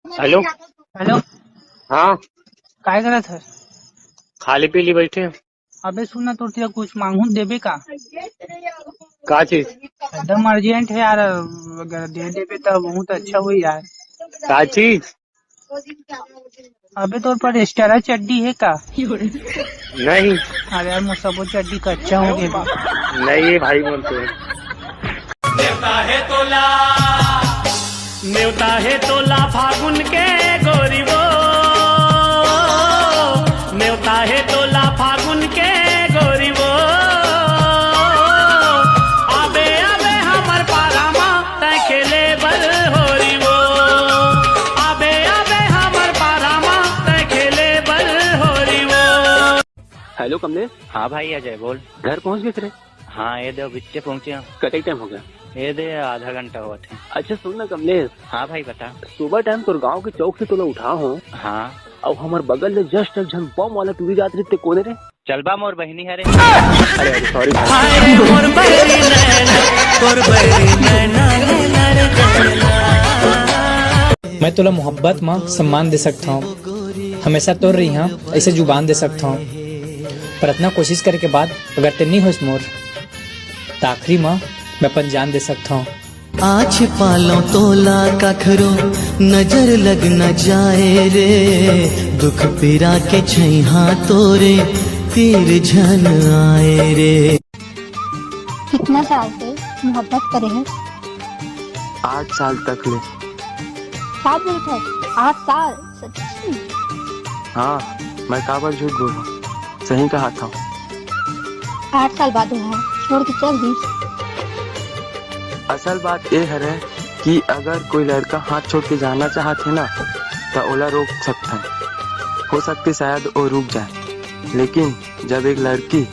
Hello. Hello. हाँ, काय करत है? खाली पीली बैठे। अबे सुन ना, तो तेरा कुछ मांगू देबे का? का चीज? एकदम अर्जेंट है यार, अगर दे देबे तो बहुत अच्छा हुई यार। का चीज? अबे तोर पर एक्स्ट्रा चड्डी है का? नहीं अरे यार मुसबो चड्डी का अच्छा हो गया। नहीं, ये भाई बोलते हैं। न्योता है तोला, न्योता है तोला फागुन के गोरी वो, न्योता है तोला फागुन के गोरी वो, आबे आबे हमर पारामा तय खेले बल होरी वो, आबे आबे हमर पारामा तय खेले बल होरी वो। हेलो कमलेश। हाँ भाई अजय बोल। घर पहुंच गए थे? हाँ ये दो बिच्चे पहुँचे हैं। कतई टाइम हो गया? ये दे आधा घंटा हुआ थे। अच्छा सुन ना कमलेश, हाँ भाई बता। सुबह टाइम तो गांव के चौक से तो उठा हूँ, हाँ और हमारे बगल में जस्ट एक झन बम वाला टूरी जात रही कोने रे। चलबा मोर बहनी हरे। अरे अरे सॉरी भाई। हाय रे मोर बहरी नैना, मोर बहरी नैना नैना रे नैना। मैं तुला मोहब्बत में सम्मान दे सकता हूँ, हमेशा तोड़ रही हाँ ऐसे जुबान दे सकता हूँ, पर इतना कोशिश करने के बाद अगर ते नहीं होस मोर तो आखिरी में मैं अपन जान दे सकता हूँ। आज पालो तोला कखरो नजर लग न जाए रे, दुख पीरा के छैहा तोरे तीर झन आए रे। कितना साल से मोहब्बत करे हैं? 8 साल तक ले। क्या बोलता है? 8 साल? सच्ची? हाँ, मैं काबर झूठ बोलूं, सही कहा था। 8 साल बाद हुआ है, छोड़ के चल दी। असल बात ये है कि अगर कोई लड़का हाथ छोड़ के जाना चाहते ना तो ओला रोक सकता है, हो सकती शायद वो रुक जाए, लेकिन जब एक लड़की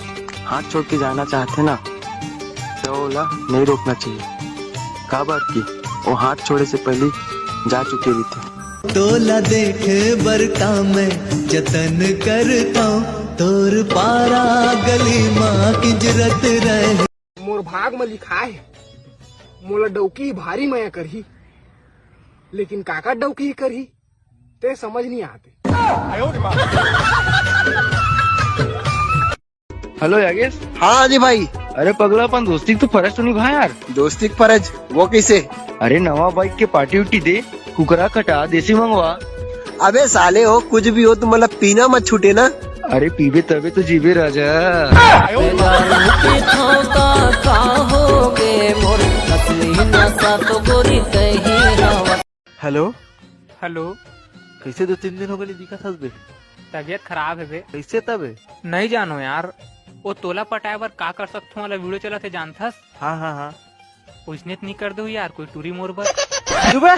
हाथ छोड़ के जाना चाहते ना तो ओला नहीं रोकना चाहिए, काबर की वो हाथ छोड़े से पहले जा चुके भी थे। तोला देख बरका मैं जतन करता हूँ, तोर पारा गली माँ की जरत रहे। मोर भाग में लिखा है मोला डौकी भारी मया करही, लेकिन काका डौकी करही ते समझ नहीं आते। हेलो यागेश। हाँ जी भाई। अरे पगला अपन दोस्ती तो फर्ज तो निभा यार। दोस्ती की फर्ज वो कैसे? अरे नवा बाइक के पार्टी उटी दे, कुकरा कटा देसी मंगवा। अबे साले हो कुछ भी हो तो मतलब पीना मत छूटे ना। अरे पीबे तबे तो जीवे राजा। Hello hello. कैसे 2-3 दिन हो गए दिखा था बे? तबीयत खराब है बे। कैसे तबे? नहीं जानो यार, वो तोला पटाए बर का कर सकता हूँ वाला वीडियो चला थे जानथस? हाँ हाँ हाँ। पूछने नहीं कर दो यार, कोई टूरी मोर बर। सुबह